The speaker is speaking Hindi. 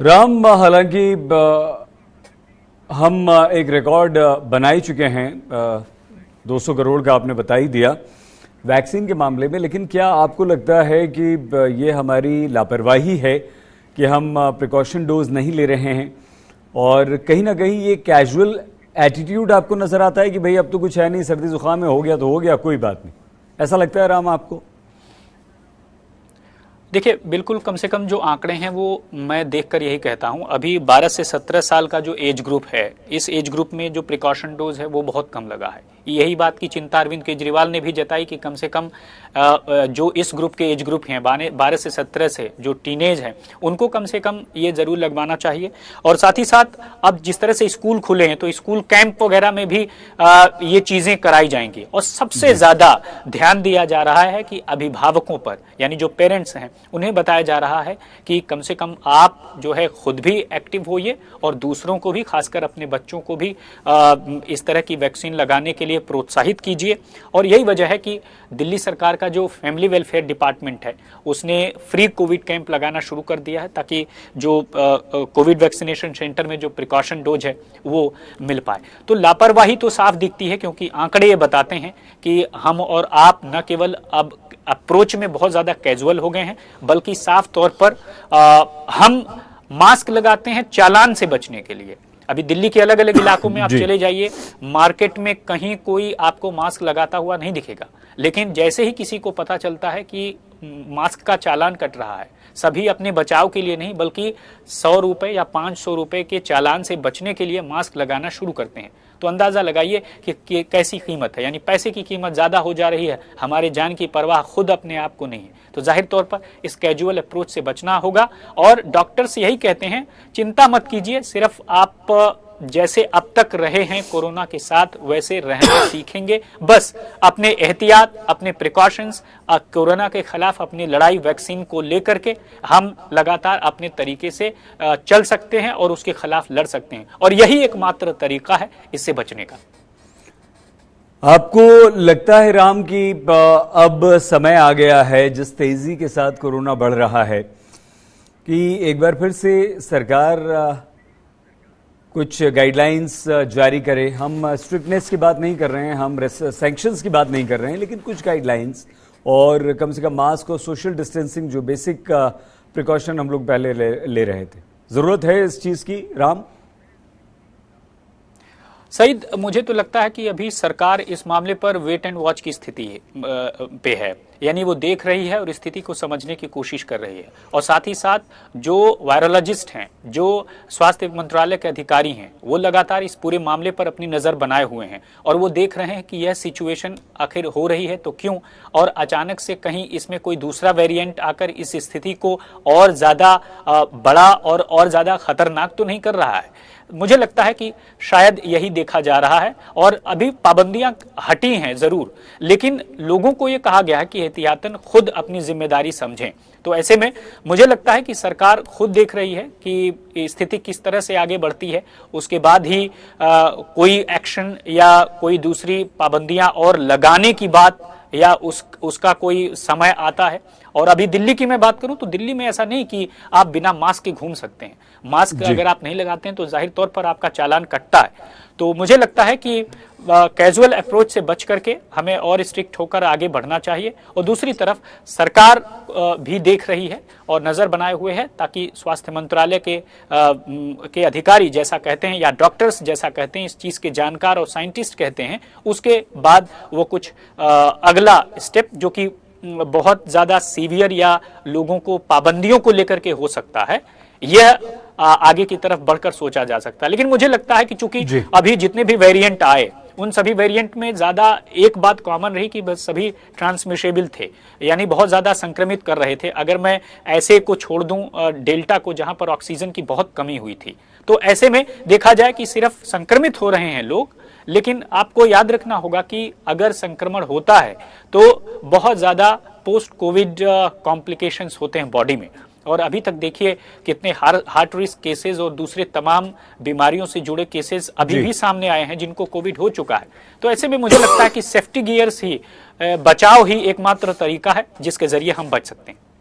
राम, हालांकि हम एक रिकॉर्ड बना ही चुके हैं, 200 करोड़ का आपने बता ही दिया वैक्सीन के मामले में, लेकिन क्या आपको लगता है कि ये हमारी लापरवाही है कि हम प्रिकॉशन डोज नहीं ले रहे हैं और कहीं ना कहीं ये कैजुअल एटीट्यूड आपको नजर आता है कि भाई अब तो कुछ है नहीं, सर्दी जुकाम में हो गया तो हो गया, कोई बात नहीं, ऐसा लगता है राम आपको? देखिए, बिल्कुल, कम से कम जो आंकड़े हैं वो मैं देखकर यही कहता हूं, अभी 12 से 17 साल का जो एज ग्रुप है, इस एज ग्रुप में जो प्रिकॉशन डोज है वो बहुत कम लगा है। यही बात की चिंता अरविंद केजरीवाल ने भी जताई कि कम से कम जो इस ग्रुप के एज ग्रुप हैं 12 से 17 से जो टीनेज हैं उनको कम से कम ये जरूर लगवाना चाहिए। और साथ ही साथ अब जिस तरह से स्कूल खुले हैं तो स्कूल कैंप वगैरह में भी ये चीजें कराई जाएंगी। और सबसे ज्यादा ध्यान दिया जा रहा है कि अभिभावकों पर, यानी जो पेरेंट्स हैं उन्हें बताया जा रहा है कि कम से कम आप जो है खुद भी एक्टिव होइए और दूसरों को भी, खासकर अपने बच्चों को भी इस तरह की वैक्सीन लगाने के लिए प्रोत्साहित कीजिए। और यही वजह है कि दिल्ली सरकार का जो फैमिली वेलफेयर डिपार्टमेंट है उसने फ्री कोविड कैंप लगाना शुरू कर दिया है ताकि जो कोविड वैक्सीनेशन सेंटर में जो प्रिकॉशन डोज है वो मिल पाए। तो लापरवाही तो साफ दिखती है क्योंकि आंकड़े ये बताते हैं कि हम और आप न केवल अब अप्रोच में बहुत ज्यादा कैजुअल हो गए हैं बल्कि साफ तौर पर हम मास्क लगाते हैं चालान से बचने के लिए। अभी दिल्ली के अलग अलग इलाकों में आप चले जाइए, मार्केट में कहीं कोई आपको मास्क लगाता हुआ नहीं दिखेगा, लेकिन जैसे ही किसी को पता चलता है कि मास्क का चालान कट रहा है, सभी अपने बचाव के लिए नहीं बल्कि 100 रुपए या 500 रुपए के चालान से बचने के लिए मास्क लगाना शुरू करते हैं। तो अंदाजा लगाइए कि कैसी कीमत है, यानी पैसे की कीमत ज्यादा हो जा रही है, हमारे जान की परवाह खुद अपने आप को नहीं है। तो जाहिर तौर पर इस कैजुअल अप्रोच से बचना होगा और डॉक्टर्स यही कहते हैं, चिंता मत कीजिए, सिर्फ आप जैसे अब तक रहे हैं कोरोना के साथ वैसे रहना सीखेंगे। बस अपने एहतियात, अपने प्रिकॉशंस, कोरोना के खिलाफ अपनी लड़ाई वैक्सीन को लेकर के हम लगातार अपने तरीके से चल सकते हैं और उसके खिलाफ लड़ सकते हैं और यही एकमात्र तरीका है इससे बचने का। आपको लगता है राम कि अब समय आ गया है, जिस तेजी के साथ कोरोना बढ़ रहा है, कि एक बार फिर से सरकार कुछ गाइडलाइंस जारी करे? हम स्ट्रिक्टनेस की बात नहीं कर रहे हैं, हम सैंक्शंस की बात नहीं कर रहे हैं, लेकिन कुछ गाइडलाइंस और कम से कम मास्क और सोशल डिस्टेंसिंग, जो बेसिक प्रिकॉशन हम लोग पहले ले रहे थे, जरूरत है इस चीज की राम? सईद, मुझे तो लगता है कि अभी सरकार इस मामले पर वेट एंड वॉच की स्थिति पे है, यानी वो देख रही है और स्थिति को समझने की कोशिश कर रही है। और साथ ही साथ जो वायरोलॉजिस्ट हैं, जो स्वास्थ्य मंत्रालय के अधिकारी हैं, वो लगातार इस पूरे मामले पर अपनी नजर बनाए हुए हैं और वो देख रहे हैं कि यह सिचुएशन आखिर हो रही है तो क्यों, और अचानक से कहीं इसमें कोई दूसरा वेरिएंट आकर इस स्थिति को और ज्यादा बड़ा और ज्यादा खतरनाक तो नहीं कर रहा है। मुझे लगता है कि शायद यही देखा जा रहा है और अभी पाबंदियां हटी हैं जरूर, लेकिन लोगों को यह कहा गया है कि एहतियातन खुद अपनी जिम्मेदारी समझें। तो ऐसे में मुझे लगता है कि सरकार खुद देख रही है कि स्थिति किस तरह से आगे बढ़ती है, उसके बाद ही कोई एक्शन या कोई दूसरी पाबंदियां और लगाने की बात या उसका कोई समय आता है। और अभी दिल्ली की मैं बात करूं तो दिल्ली में ऐसा नहीं कि आप बिना मास्क के घूम सकते हैं। मास्क अगर आप नहीं लगाते हैं तो जाहिर तौर पर आपका चालान कटता है। तो मुझे लगता है कि कैजुअल अप्रोच से बच करके हमें और स्ट्रिक्ट होकर आगे बढ़ना चाहिए। और दूसरी तरफ सरकार भी देख रही है और नजर बनाए हुए है ताकि स्वास्थ्य मंत्रालय के अधिकारी जैसा कहते हैं या डॉक्टर्स जैसा कहते हैं, इस चीज के जानकार और साइंटिस्ट कहते हैं, उसके बाद वो कुछ अगला स्टेप जो कि बहुत ज्यादा सीवियर या लोगों को पाबंदियों को लेकर के हो सकता है, यह आगे की तरफ बढ़कर सोचा जा सकता है। लेकिन मुझे लगता है कि चूंकि अभी जितने भी वेरिएंट आए उन सभी वेरिएंट में ज्यादा एक बात कॉमन रही कि बस सभी ट्रांसमिशेबल थे, यानी बहुत ज्यादा संक्रमित कर रहे थे। अगर मैं ऐसे को छोड़ दूं डेल्टा को, जहां पर ऑक्सीजन की बहुत कमी हुई थी, तो ऐसे में देखा जाए कि सिर्फ संक्रमित हो रहे हैं लोग, लेकिन आपको याद रखना होगा कि अगर संक्रमण होता है तो बहुत ज्यादा पोस्ट कोविड कॉम्प्लिकेशंस होते हैं बॉडी में। और अभी तक देखिए कितने हार्ट रिस्क केसेस और दूसरे तमाम बीमारियों से जुड़े केसेस अभी भी सामने आए हैं जिनको कोविड हो चुका है। तो ऐसे में मुझे लगता है कि सेफ्टी गियर्स ही, बचाव ही एकमात्र तरीका है जिसके जरिए हम बच सकते हैं।